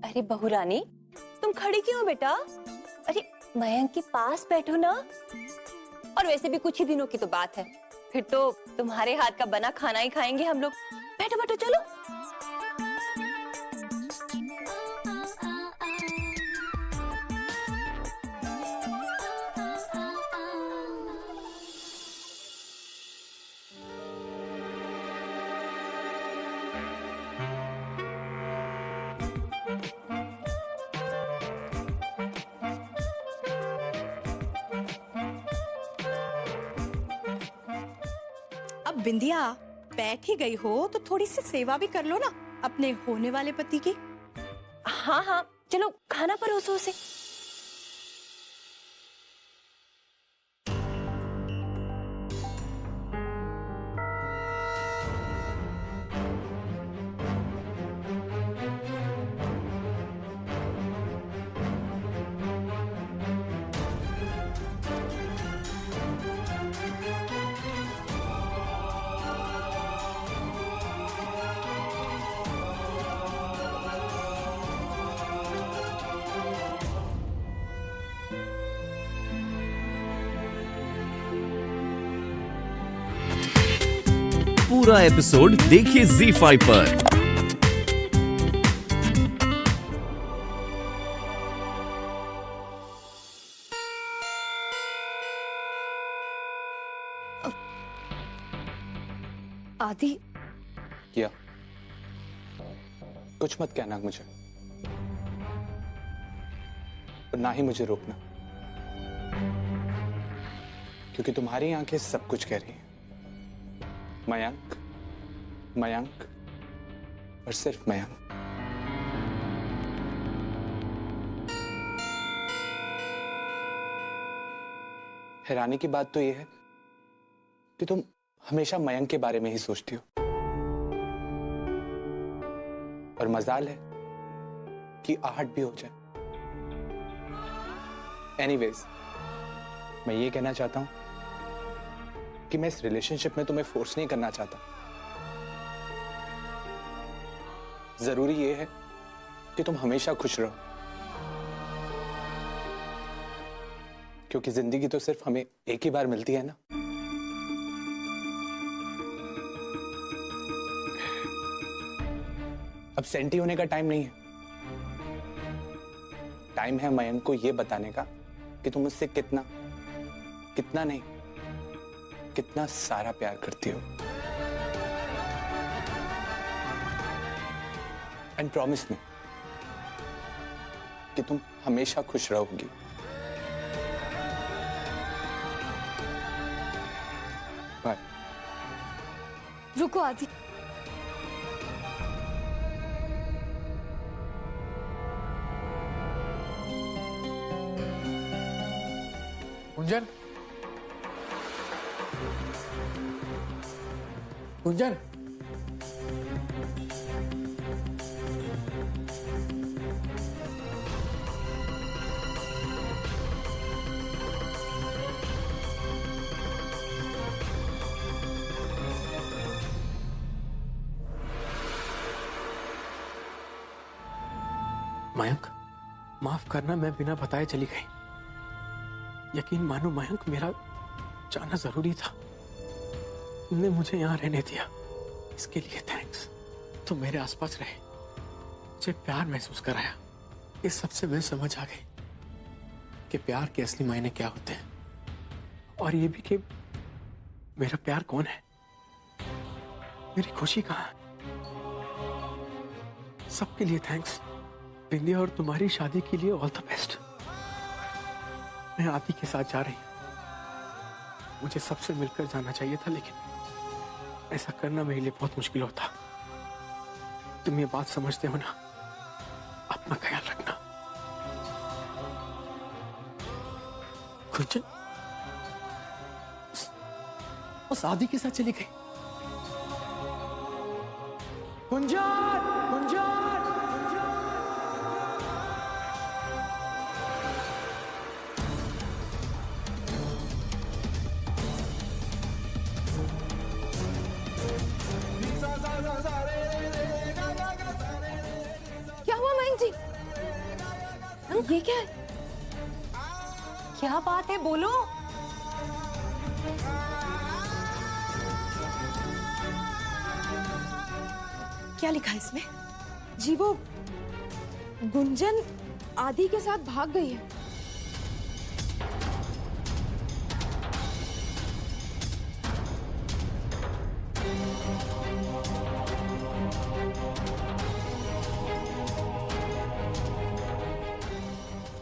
अरे बहू रानी, तुम खड़ी क्यों हो बेटा? अरे मयंक के पास बैठो ना। और वैसे भी कुछ ही दिनों की तो बात है, फिर तो तुम्हारे हाथ का बना खाना ही खाएंगे हम लोग। बैठो बैठो चलो। अब बिंदिया बैठ ही गई हो तो थोड़ी सी सेवा भी कर लो ना अपने होने वाले पति की। हाँ हाँ चलो, खाना परोसो उसे। पूरा एपिसोड देखिए ZEE5 पर। आदि किया कुछ मत कहना मुझे, और ना ही मुझे रोकना, क्योंकि तुम्हारी आंखें सब कुछ कह रही हैं। मयंक, मयंक और सिर्फ मयंक। हैरानी की बात तो यह है कि तुम हमेशा मयंक के बारे में ही सोचती हो, और मजाल है कि आहट भी हो जाए। एनीवेज, मैं ये कहना चाहता हूं कि मैं इस रिलेशनशिप में तुम्हें फोर्स नहीं करना चाहता। जरूरी ये है कि तुम हमेशा खुश रहो, क्योंकि जिंदगी तो सिर्फ हमें एक ही बार मिलती है ना। अब सेंटी होने का टाइम नहीं है, टाइम है मयंक को यह बताने का कि तुम उससे कितना कितना नहीं, कितना सारा प्यार करती हो। एंड प्रॉमिस मी कि तुम हमेशा खुश रहोगी। बाय। रुको आदि, गुंजन, गुंजन, मयंक, माफ करना, मैं बिना बताए चली गई। यकीन मानो मयंक, मेरा जाना जरूरी था। तुमने मुझे यहाँ रहने दिया, इसके लिए थैंक्स। तुम मेरे आसपास रहे, मुझे प्यार महसूस कराया। इस सबसे मैं समझ आ गई कि प्यार के असली मायने क्या होते हैं, और ये भी कि मेरा प्यार कौन है, मेरी खुशी कहाँ है। सबके लिए थैंक्स बिंदिया, और तुम्हारी शादी के लिए ऑल द बेस्ट। मैं आदि के साथ जा रही हूं। मुझे सबसे मिलकर जाना चाहिए था, लेकिन ऐसा करना मेरे लिए बहुत मुश्किल होता। तुम ये बात समझते हो ना? अपना ख्याल रखना। गुंजन उस आदि के साथ चली गई। गुंजन, गुंजन, क्या हुआ मयंक जी? ये क्या है? क्या बात है, बोलो। क्या लिखा है इसमें? जी वो गुंजन आदि के साथ भाग गई है।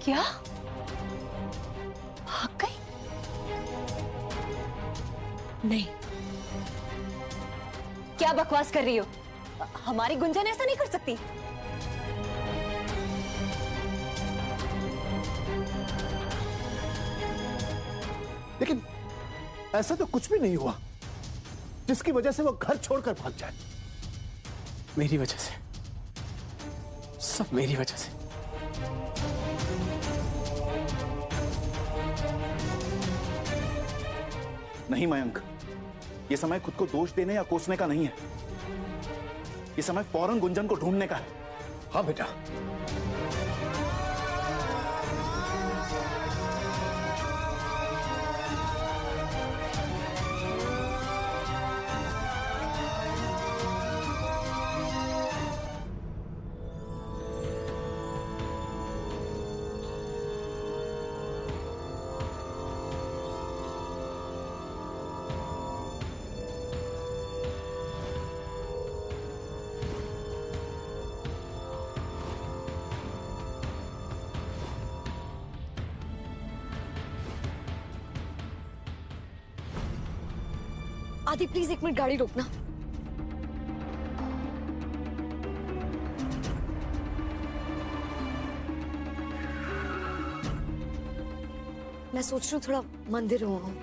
क्या? भाग गई? नहीं, क्या बकवास कर रही हो? हमारी गुंजन ऐसा नहीं कर सकती। लेकिन ऐसा तो कुछ भी नहीं हुआ जिसकी वजह से वो घर छोड़कर भाग जाए। मेरी वजह से, सब मेरी वजह से। नहीं मयंक, ये समय खुद को दोष देने या कोसने का नहीं है। ये समय फौरन गुंजन को ढूंढने का है। हाँ बेटा। आदि प्लीज 1 मिनट गाड़ी रोकना। मैं सोच रही हूँ थोड़ा मंदिर हो आऊं।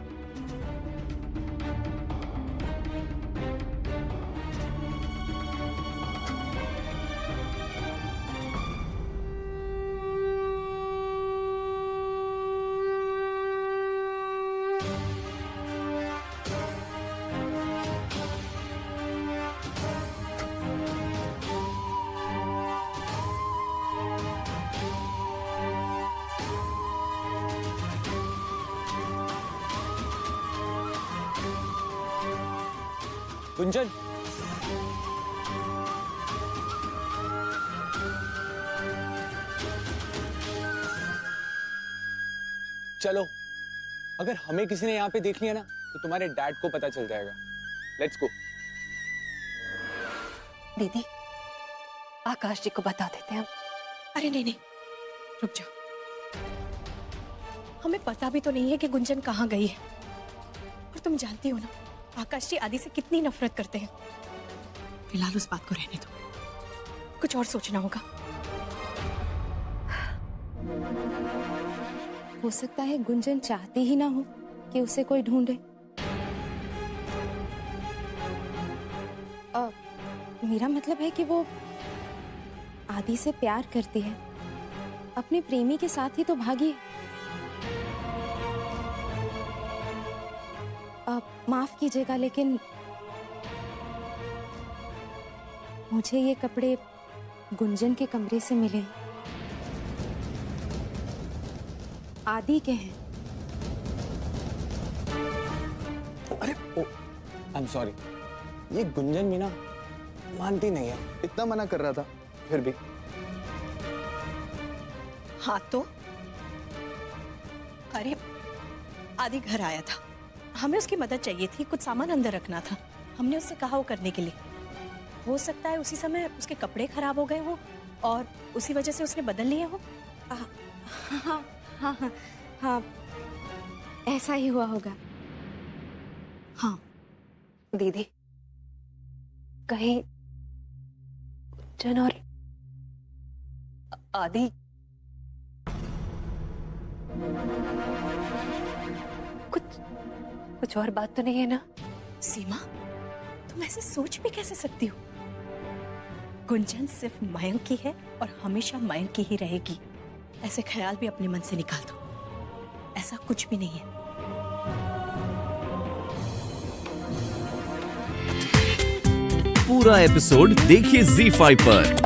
गुंजन, चलो, अगर हमें किसी ने यहाँ पे देख लिया ना तो तुम्हारे डैड को पता चल जाएगा। Let's go. दीदी, आकाश जी को बता देते हैं हम। अरे नहीं नहीं, रुक जाओ। हमें पता भी तो नहीं है कि गुंजन कहाँ गई है। और तुम जानती हो ना, आकाश जी आदि से कितनी नफरत करते हैं। फिलहाल उस बात को रहने दो, कुछ और सोचना होगा। हो सकता है गुंजन चाहती ही ना हो कि उसे कोई ढूंढे। मेरा मतलब है कि वो आदि से प्यार करती है, अपने प्रेमी के साथ ही तो भागी है। माफ कीजिएगा लेकिन मुझे ये कपड़े गुंजन के कमरे से मिले, आदि के हैं। अरे ओ, आई एम सॉरी। ये गुंजन भी ना मानती नहीं है, इतना मना कर रहा था फिर भी। हाँ तो अरे आदि घर आया था, हमें उसकी मदद चाहिए थी, कुछ सामान अंदर रखना था। हमने उससे कहा वो करने के लिए। हो सकता है उसी समय उसके कपड़े खराब हो गए हो और उसी वजह से उसने बदल लिए हो। हाँ हाँ हाँ हाँ, ऐसा ही हुआ होगा। हाँ दीदी, कहीं गुंजन और आदि कुछ और बात तो नहीं है ना? सीमा, तुम ऐसे सोच भी कैसे सकती हो? गुंजन सिर्फ मयंक की है और हमेशा मयंक की ही रहेगी। ऐसे ख्याल भी अपने मन से निकाल दो। ऐसा कुछ भी नहीं है। पूरा एपिसोड देखिए ZEE5 पर।